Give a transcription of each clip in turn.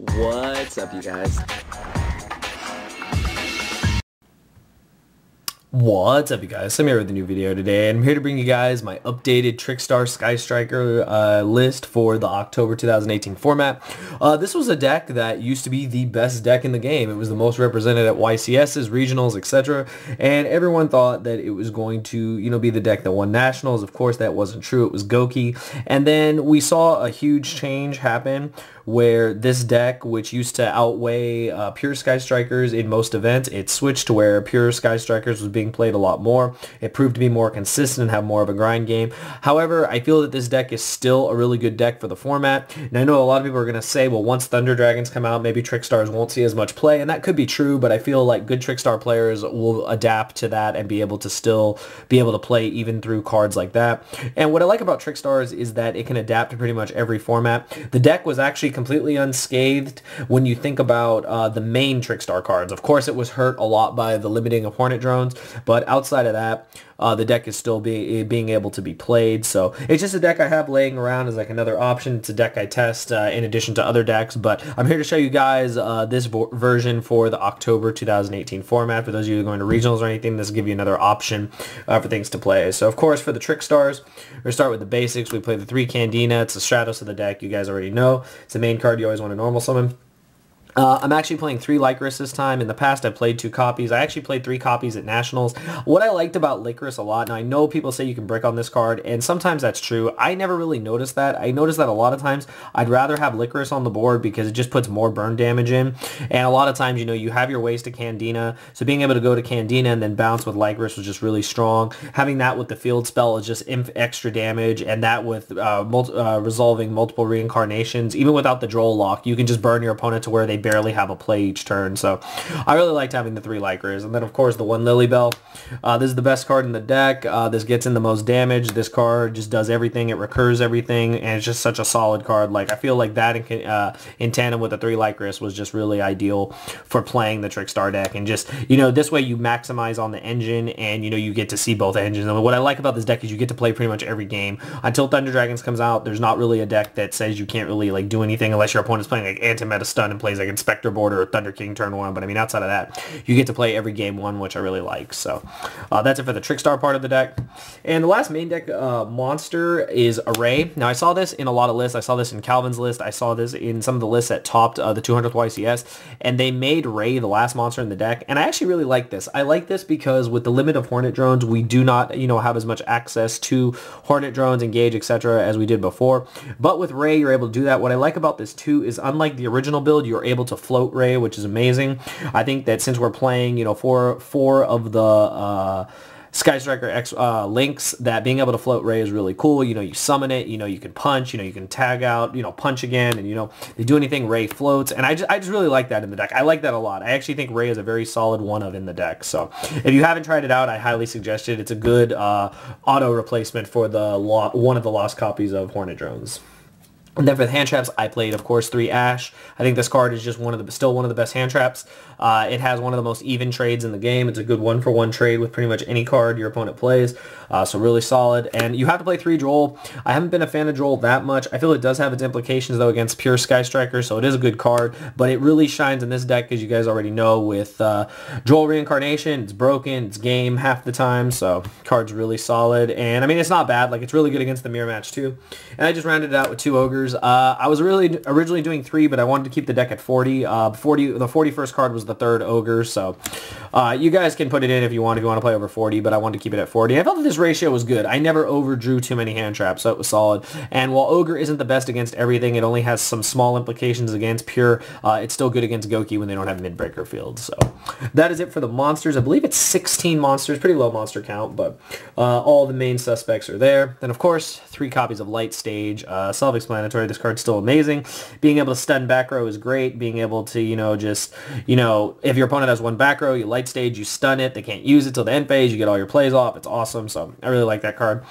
What's up, you guys? What's up, you guys? I'm here with a new video today, and I'm here to bring you guys my updated TRICKSTAR Sky Striker list for the October 2018 format. This was a deck that used to be the best deck in the game. It was the most represented at YCSs, regionals, etc., and everyone thought that it was going to, be the deck that won nationals. Of course, that wasn't true. It was Goki, and then we saw a huge change happen where this deck, which used to outweigh pure Sky Strikers in most events, it switched to where pure Sky Strikers was being played a lot more. It proved to be more consistent and have more of a grind game. However, I feel that this deck is still a really good deck for the format. And I know a lot of people are going to say, well, once Thunder Dragons come out, maybe TRICKSTARs won't see as much play, and that could be true, but I feel like good TRICKSTAR players will adapt to that and be able to still be able to play even through cards like that. And what I like about TRICKSTARs is that it can adapt to pretty much every format. The deck was actually completely unscathed when you think about the main TRICKSTAR cards. Of course, it was hurt a lot by the limiting of Hornet drones, but outside of that, the deck is still being able to be played. So it's just a deck I have laying around as like another option. It's a deck I test in addition to other decks, but I'm here to show you guys this version for the October 2018 format. For those of you who are going to regionals or anything, this will give you another option for things to play. So of course, for the TRICKSTARs, we're going to start with the basics. We play the 3 Candina. It's the Stratos of the deck. You guys already know. It's the main card you always want to normal summon. I'm actually playing 3 Lycoris this time. In the past, I played 2 copies. I actually played 3 copies at Nationals. What I liked about Lycoris a lot, and I know people say you can brick on this card, and sometimes that's true. I never really noticed that. I noticed that a lot of times I'd rather have Lycoris on the board because it just puts more burn damage in. And a lot of times, you have your ways to Candina, so being able to go to Candina and then bounce with Lycoris was just really strong. Having that with the field spell is just extra damage, and that with resolving multiple reincarnations, even without the Droll lock, you can just burn your opponent to where they barely have a play each turn. So I really liked having the 3 Lycoris. And then of course the 1 Lilybell. This is the best card in the deck. This gets in the most damage. This card just does everything. It recurs everything, and it's just such a solid card. Like, I feel like that in tandem with the 3 Lycoris was just really ideal for playing the TRICKSTAR deck. And just, this way you maximize on the engine, and you get to see both engines. And what I like about this deck is you get to play pretty much every game. Until Thunder Dragons comes out, there's not really a deck that says you can't really do anything unless your opponent's playing like anti-meta stun and plays like Inspector Board or Thunder King turn 1, but I mean, outside of that, you get to play every game 1, which I really like. So that's it for the TRICKSTAR part of the deck. And the last main deck monster is Array. Now, I saw this in a lot of lists. I saw this in Calvin's list. I saw this in some of the lists that topped the 200th YCS, and they made Ray the last monster in the deck, and I actually really like this. I like this because with the limit of Hornet drones, we do not, have as much access to Hornet drones, Engage, etc. as we did before. But with Ray, you're able to do that. What I like about this too is, unlike the original build, you're able to float Ray, which is amazing. I think that since we're playing, four of the Sky Striker X links, that being able to float Ray is really cool. You summon it, you can punch, you can tag out, punch again, and they do anything, Ray floats, and I just really like that in the deck. I like that a lot. I actually think Ray is a very solid one-of in the deck. So if you haven't tried it out, I highly suggest it. It's a good auto replacement for the one of the lost copies of Hornet drones. And then for the hand traps, I played, of course, 3 Ash. I think this card is just still one of the best hand traps. It has one of the most even trades in the game. It's a good 1-for-1 trade with pretty much any card your opponent plays. So really solid. And you have to play 3 Droll. I haven't been a fan of Droll that much. I feel it does have its implications, though, against pure Sky Striker, so it is a good card. But it really shines in this deck, as you guys already know, with Droll Reincarnation. It's broken. It's game half the time. So card's really solid. And, I mean, it's not bad. Like, it's really good against the mirror match, too. And I just rounded it out with 2 Ogres. I was originally doing 3, but I wanted to keep the deck at 40. The 41st card was the 3rd Ogre, so you guys can put it in if you want to play over 40, but I wanted to keep it at 40. I felt that this ratio was good. I never overdrew too many hand traps, so it was solid. And while Ogre isn't the best against everything, it only has some small implications against pure. It's still good against Goki when they don't have mid-breaker fields. So that is it for the monsters. I believe it's 16 monsters, pretty low monster count, but all the main suspects are there. Then, of course, 3 copies of Light Stage. Self-explanatory. This card's still amazing. Being able to stun back row is great. Being able to, if your opponent has 1 back row, you Light Stage, you stun it. They can't use it till the end phase. You get all your plays off. It's awesome. So I really like that card.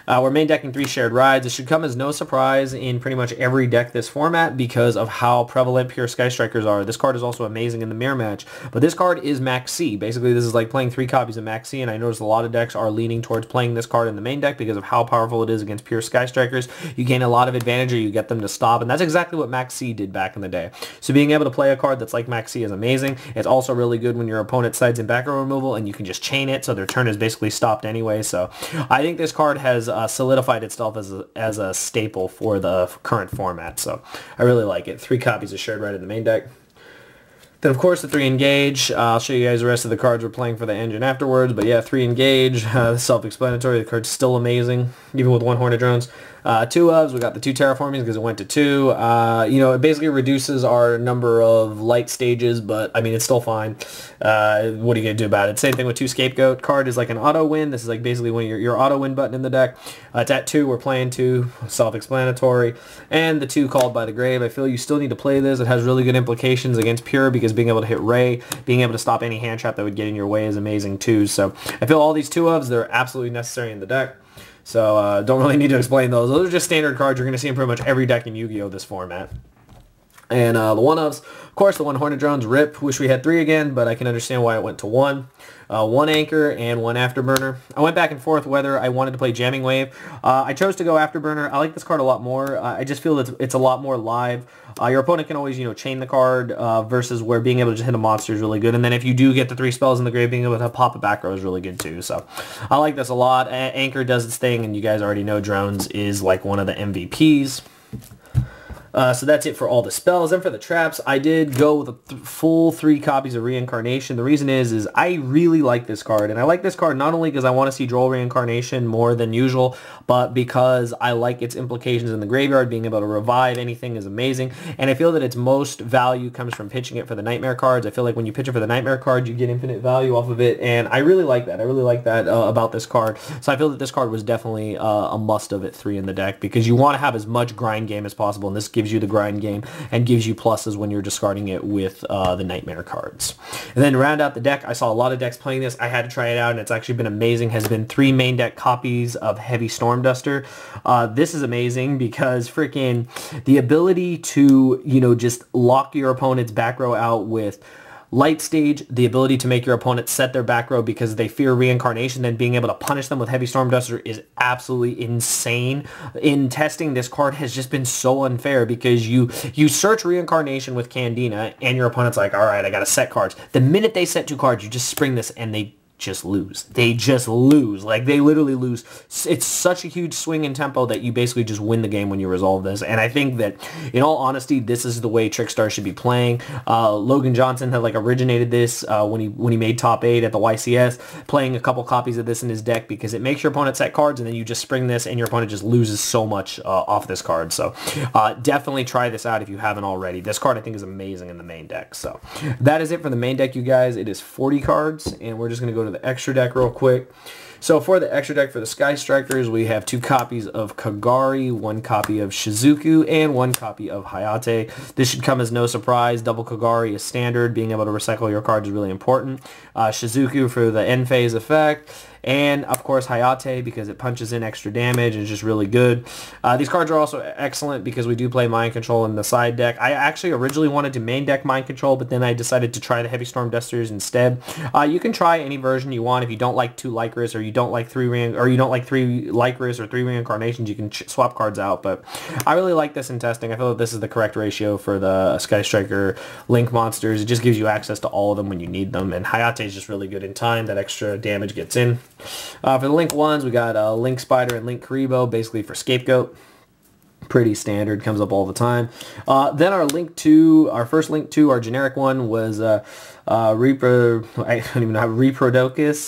We're main decking 3 Shared Rides. It should come as no surprise in pretty much every deck this format because of how prevalent pure Sky Strikers are. This card is also amazing in the mirror match, but this card is Max C. Basically, this is like playing 3 copies of Max C, and I noticed a lot of decks are leaning towards playing this card in the main deck because of how powerful it is against pure Sky Strikers. You gain a lot of advantage, or you get them to stop, and that's exactly what Max C did back in the day. So being able to play a card that's like Max C is amazing. It's also really good when your opponent sides in back row removal, and you can just chain it, so their turn is basically stopped anyway. So I think this card has solidified itself as a staple for the current format, so I really like it. 3 copies are shared right in the main deck. Then, of course, the 3 Engage. I'll show you guys the rest of the cards we're playing for the engine afterwards. But yeah, 3 Engage, self-explanatory. The card's still amazing, even with 1 Hornet Drones. 2 ofs, we got the 2 Terraformings because it went to 2. You know, it basically reduces our number of light stages, but, I mean, it's still fine. What are you going to do about it? Same thing with 2 Scapegoat. Card is like an auto-win. This is like basically when your auto-win button in the deck. It's at 2. We're playing 2. Self-explanatory. And the 2 Called by the Grave. I feel you still need to play this. It has really good implications against Pure because being able to hit Ray, being able to stop any hand trap that would get in your way is amazing too. So I feel all these 2 ofs, they're absolutely necessary in the deck. So don't really need to explain those. Those are just standard cards. You're going to see in pretty much every deck in Yu-Gi-Oh! This format. And the 1-ofs, of course, the 1 Hornet Drones, RIP. Wish we had 3 again, but I can understand why it went to 1. 1 Anchor and 1 Afterburner. I went back and forth whether I wanted to play Jamming Wave. I chose to go Afterburner. I like this card a lot more. I just feel that it's a lot more live. Your opponent can always, you know, chain the card versus where being able to just hit a monster is really good. And then if you do get the 3 spells in the grave, being able to pop a back row is really good too. So I like this a lot. Anchor does its thing, and you guys already know Drones is like one of the MVPs. So that's it for all the spells. And for the traps, I did go with a full 3 copies of Reincarnation. The reason is I really like this card. And I like this card not only because I want to see Droll Reincarnation more than usual, but because I like its implications in the graveyard. Being able to revive anything is amazing. And I feel that its most value comes from pitching it for the Nightmare cards. I feel like when you pitch it for the Nightmare card, you get infinite value off of it. And I really like that. I really like that about this card. So I feel that this card was definitely a must of at 3 in the deck because you want to have as much grind game as possible. And this gives you the grind game and gives you pluses when you're discarding it with the Nightmare cards. And then to round out the deck, I saw a lot of decks playing this. I had to try it out, and it's actually been amazing. Has been 3 main deck copies of Heavy Storm Duster. This is amazing because freaking the ability to, you know, just lock your opponent's back row out with Light Stage, the ability to make your opponent set their back row because they fear Reincarnation, then being able to punish them with Heavy Storm Duster is absolutely insane. In testing, this card has just been so unfair because you search Reincarnation with Candina, and your opponent's like, all right, I got to set cards. The minute they set 2 cards, you just spring this, and they just lose. They just lose. Like, they literally lose. It's such a huge swing in tempo that you basically just win the game when you resolve this. And I think that, in all honesty, this is the way TRICKSTAR should be playing. Logan Johnson had, like, originated this when he made top 8 at the YCS, playing a couple copies of this in his deck because it makes your opponent set cards, and then you just spring this, and your opponent just loses so much off this card. So definitely try this out if you haven't already. This card, I think, is amazing in the main deck. So that is it for the main deck, you guys. It is 40 cards, and we're just going to go to the extra deck real quick. So for the extra deck for the Sky Strikers, we have 2 copies of Kagari, 1 copy of Shizuku, and 1 copy of Hayate. This should come as no surprise. Double Kagari is standard. Being able to recycle your cards is really important. Shizuku for the end phase effect. And, of course, Hayate because it punches in extra damage and is just really good. These cards are also excellent because we do play Mind Control in the side deck. I actually originally wanted to main deck Mind Control, but then I decided to try the Heavy Storm Dusters instead. You can try any version you want. If you don't like 2 Lycris or you don't like 3 Lycris or 3 Reincarnations, you can swap cards out. But I really like this in testing. I feel like this is the correct ratio for the Sky Striker Link monsters. It just gives you access to all of them when you need them. And Hayate is just really good in time. That extra damage gets in. For the Link ones, we got Link Spider and Link Karibo, basically for Scapegoat. Pretty standard, comes up all the time. Then our first Link 2, our generic one was Reprodocus.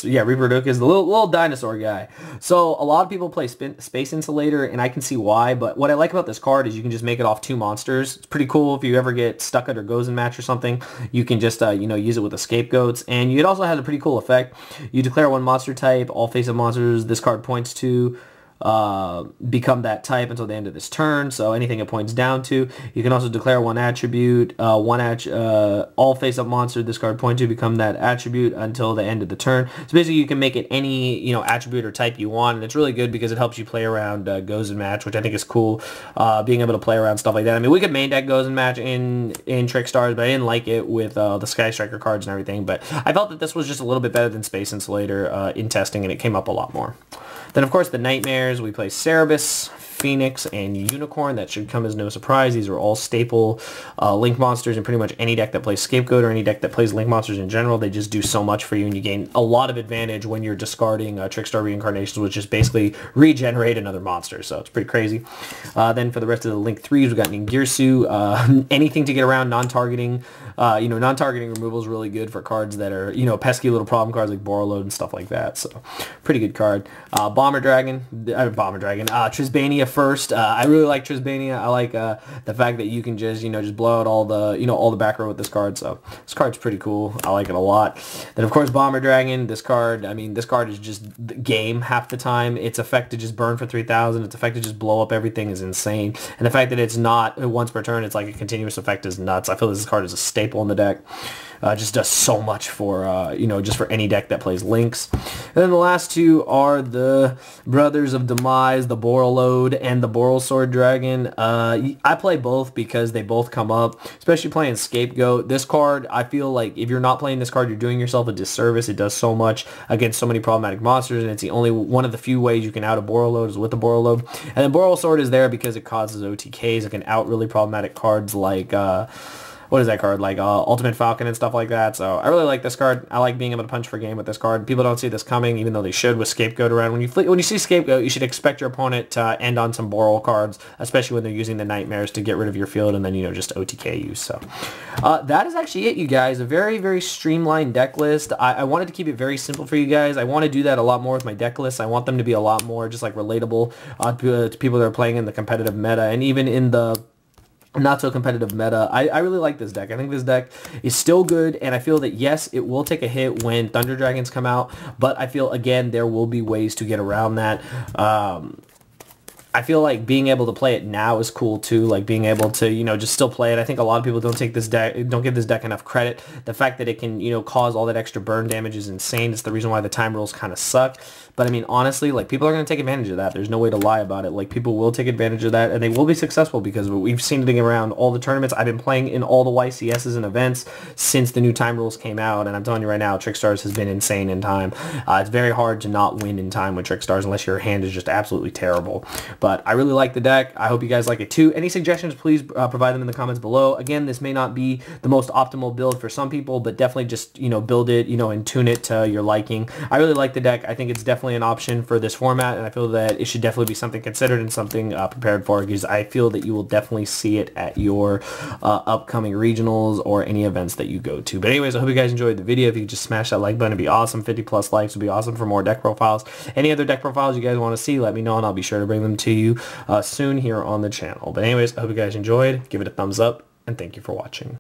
Yeah, Reprodocus, the little dinosaur guy. So a lot of people play Space Insulator, and I can see why, but what I like about this card is you can just make it off 2 monsters. It's pretty cool if you ever get stuck under Gozen Match or something. You can just, use it with the Scapegoats, and it also has a pretty cool effect. You declare 1 monster type, all face-up monsters this card points to become that type until the end of this turn, so anything it points down to. You can also declare 1 attribute, all face-up monster this card point to become that attribute until the end of the turn. So basically you can make it any attribute or type you want, and it's really good because it helps you play around Gozen Match, which I think is cool, being able to play around stuff like that. I mean, we could main deck Gozen Match in TRICKSTARS, but I didn't like it with the Sky Striker cards and everything, but I felt that this was just a little bit better than Space Insulator in testing, and it came up a lot more. Then, of course, the Nightmares, we play Cerebus, Phoenix and Unicorn. That should come as no surprise. These are all staple Link monsters in pretty much any deck that plays Scapegoat or any deck that plays Link monsters in general. They just do so much for you, and you gain a lot of advantage when you're discarding Trickstar Reincarnations, which is basically regenerate another monster. So it's pretty crazy. Then for the rest of the Link 3s, we've got Ningirsu. Anything to get around non-targeting. Non-targeting removal is really good for cards that are, pesky little problem cards like Borreload and stuff like that. So, pretty good card. Trisbania first. I really like Trisbania. I like the fact that you can just blow out all the back row with this card. So, this card's pretty cool. I like it a lot. Then, of course, Bomber Dragon. This card is just the game half the time. Its effect to just burn for 3,000. Its effect to just blow up everything is insane. And the fact that it's not once per turn, it's like a continuous effect is nuts. I feel this card is a staple in the deck. Just does so much for just for any deck that plays Links. And then the last two are the Brothers of Demise, the Borreload and the Boral Sword Dragon. I play both because they both come up, especially playing Scapegoat. This card, I feel like if you're not playing this card, you're doing yourself a disservice. It does so much against so many problematic monsters, and it's the only one of the few ways you can out a Borreload is with the Borreload. And then Boral Sword is there because it causes OTKs. It can out really problematic cards like what is that card? Like Ultimate Falcon and stuff like that. So I really like this card. I like being able to punch for game with this card. People don't see this coming, even though they should with Scapegoat around. When you see Scapegoat, you should expect your opponent to end on some Boral cards, especially when they're using the Nightmares to get rid of your field and then, just OTK you. So that is actually it, you guys. A very, very streamlined deck list. I wanted to keep it very simple for you guys. I want to do that a lot more with my deck lists. I want them to be a lot more just like relatable to people that are playing in the competitive meta and even in the not so competitive meta. I really like this deck. I think this deck is still good, and I feel that yes, it will take a hit when Thunder Dragons come out, but I feel again there will be ways to get around that. I feel like being able to play it now is cool too, like being able to, just still play it. I think a lot of people don't give this deck enough credit. The fact that it can, cause all that extra burn damage is insane. It's the reason why the time rules kind of suck. But I mean, honestly, like people are going to take advantage of that. There's no way to lie about it. Like people will take advantage of that, and they will be successful because we've seen it around all the tournaments. I've been playing in all the YCSs and events since the new time rules came out, and I'm telling you right now, TRICKSTARS has been insane in time. It's very hard to not win in time with TRICKSTARS unless your hand is just absolutely terrible. But I really like the deck. I hope you guys like it too. Any suggestions, please provide them in the comments below. Again, this may not be the most optimal build for some people, but definitely just, build it, and tune it to your liking. I really like the deck. I think it's definitely an option for this format, and I feel that it should definitely be something considered and something prepared for, because I feel that you will definitely see it at your upcoming regionals or any events that you go to. But anyways, I hope you guys enjoyed the video. If you could just smash that like button, it'd be awesome. 50 plus likes would be awesome for more deck profiles. Any other deck profiles you guys want to see, let me know, and I'll be sure to bring them to you soon here on the channel. But anyways, I hope you guys enjoyed. Give it a thumbs up, and thank you for watching.